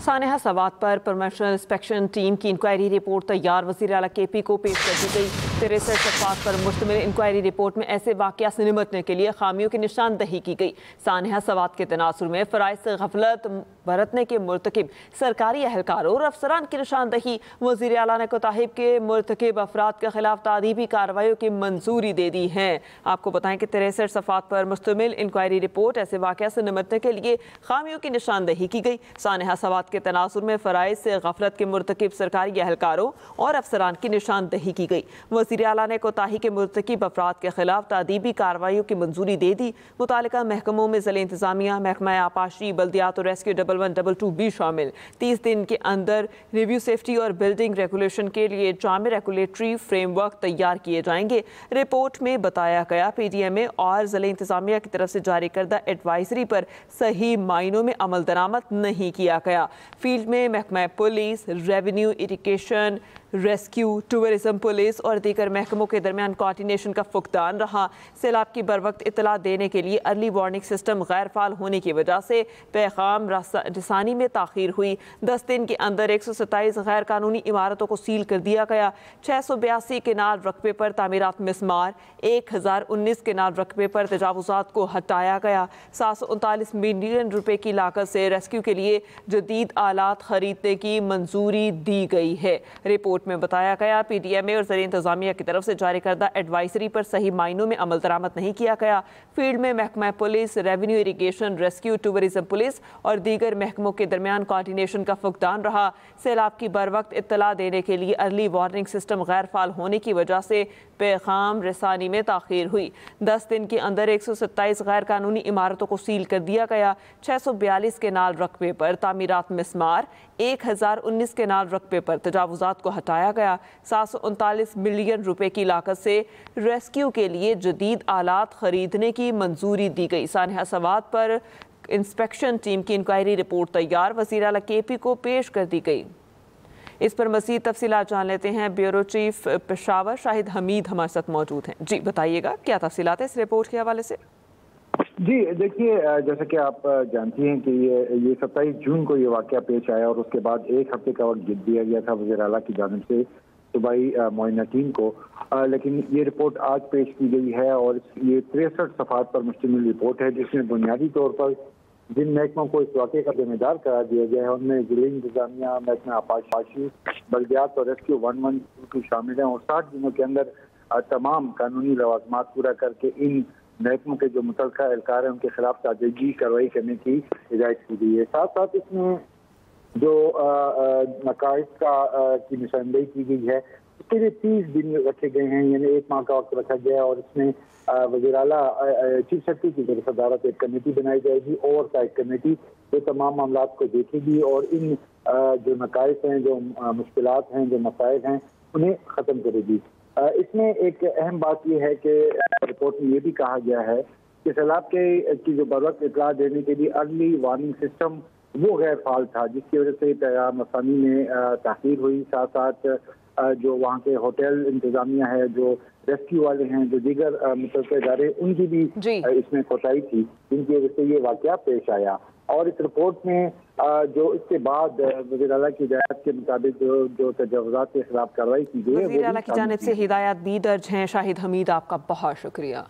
सानहा सवात पर परमिशनल inspection team की inquiry report तैयार, वज़ीर आला KP को पेश कर दी गई। 63 सफ़ात पर मुश्तमिल इंक्वायरी रिपोर्ट में ऐसे वाक़या से निमटने के लिए खामियों की निशानदही की गई। सानहा सवात के तनासुर में फ़राइज़ से गफलत बरतने के मुर्तकिब सरकारी अहलकारों और अफसरान की निशानदही। वज़ीर आला ने कोताहिब के मुर्तकिब अफराद के खिलाफ तादीबी कार्रवाइयों की मंजूरी दे दी है। आपको बताएं कि 63 सफ़ात पर मुश्तमिल इंक्वायरी रिपोर्ट ऐसे वाक़या से निमटने के लिए खामियों की निशानदही की गई। सानहा सवात के तनासुर में फ़राइज़ से गफलत के मुर्तकिब सरकारी अहलकारों और अफसरान की निशानदही की गई। वज़ीर आला ने कोताही के मुर्तकिब अफराद के खिलाफ तादीबी कार्रवाइयों की मंजूरी दे दी। मुतालिका महकमों में ज़िले इंतज़ामिया, महकमा आपाशी, बल्दियात और रेस्क्यू 1122 भी शामिल। 30 दिन के अंदर रिव्यू सेफ्टी और बिल्डिंग रेगुलेशन के लिए जामे रेगुलेटरी फ्रेमवर्क तैयार किए जाएंगे। रिपोर्ट में बताया गया PDMA और ज़िले इंतज़ामिया की तरफ से जारी करदा एडवाइजरी पर सही मायनों में अमल दरामद नहीं किया गया। फील्ड में महकमा police, revenue, irrigation, rescue, tourism police और दीगर महकमों के दरमियान कोऑर्डिनेशन का फुकदान रहा। सैलाब की बर वक्त इतला देने के लिए अर्ली वार्निंग सिस्टम गैर फाल होने की वजह से पैगाम रसानी में ताख़ीर हुई। 10 दिन के अंदर 127 गैर कानूनी इमारतों को सील कर दिया गया। 682 केनाल रकबे पर तामीरात मिसमार, 1019 केनाल रकबे पर तजावुज़ात को हटाया गया। 739 मिलियन रुपए की लागत से रेस्क्यू के लिए जदीद आलात खरीदने की मंजूरी दी गई है। रिपोर्ट में बताया गया PDMA और ज़िले इंतज़ामिया की तरफ से जारी करदा एडवाइजरी पर सही मायनों में अमल दरामद नहीं किया गया। फील्ड में महकमा police, revenue, irrigation, rescue, tourism police और दीगर महकमों के दरमियान कोऑर्डिनेशन का फुकदान रहा। सैलाब की बर वक्त इत्तला देने के लिए अर्ली वार्निंग सिस्टम गैर फाल होने की वजह से पैगाम रसानी में ताख़ीर हुई। 10 दिन के अंदर 127 गैर कानूनी इमारतों को सील कर दिया गया। 642 केनाल रकबे पर तामीरात मिसमार, 1019 केनाल रकबे पर तजावुज़ात को हटाया गया। 739 मिलियन रुपए की लागत से रेस्क्यू के लिए जदीद आलात खरीदने की मंजूरी दी गई। सानहा सवात पर इंस्पेक्शन टीम की इंक्वायरी रिपोर्ट तैयार, वज़ीर आला KP को पेश कर दी गई। इस पर मज़ीद तफसीलात जान लेते हैं। ब्यूरो चीफ पेशावर शाहिद हमीद हमारे साथ मौजूद हैं। जी बताइएगा, क्या तफसीलात है इस रिपोर्ट के हवाले से? जी देखिए, जैसा कि आप जानती हैं कि ये 27 जून को ये वाक़या पेश आया और उसके बाद एक हफ्ते का वक्त दिया गया था वज़ीर आला की जानिब से सूबाई मुआइना टीम को, लेकिन ये रिपोर्ट आज पेश की गई है और ये 63 सफ़ात पर मुश्तमिल रिपोर्ट है, जिसमें बुनियादी तौर पर जिन महकमों को इस वाक़े का जिम्मेदार करार दिया गया है उनमें ज़िले इंतज़ामिया, महकमा आपाशी, बल्दियात और रेस्क्यू 112 शामिल हैं और 60 दिनों के अंदर तमाम कानूनी लवाज़मात पूरा करके इन महकमों के जो मुतल्लिका एहलकार हैं उनके खिलाफ ताज़गी कार्रवाई करने की हिदायत की गई है। साथ साथ इसमें जो नकाइस की निशानदेही की गई है उसके लिए 30 दिन रखे गए हैं, यानी 1 माह का वक्त रखा गया है और इसमें वज़ीर आला चीफ सेक्रेटरी की तरफ सदारत एक कमेटी बनाई जाएगी, ओवरसाइट कमेटी जो तमाम मामलात को देखेगी और इन जो नकाइस हैं, जो मुश्किलात हैं, जो मसाइल हैं उन्हें ख़त्म करेगी। इसमें एक अहम बात यह है कि रिपोर्ट में ये भी कहा गया है कि सैलाब की जो बर वक्त इतला देने के लिए अर्ली वार्निंग सिस्टम वो गैर फाल था, जिसकी वजह से पैगाम रसानी में ताख़ीर हुई। साथ साथ जो वहाँ के होटल इंतज़ामिया है, जो रेस्क्यू वाले हैं, जो दीगर मुतल्लिक़ इदारे, उनकी भी इसमें कोताही थी, जिनकी वजह से ये वाक़या पेश आया। और इस रिपोर्ट में जो इसके बाद वज़ीर आला की हिदायत के मुताबिक जो तजावुज़ात के खिलाफ कार्रवाई की गई है, वज़ीर आला की जानिब से हिदायत भी दर्ज हैं। शाहिद हमीद, आपका बहुत शुक्रिया।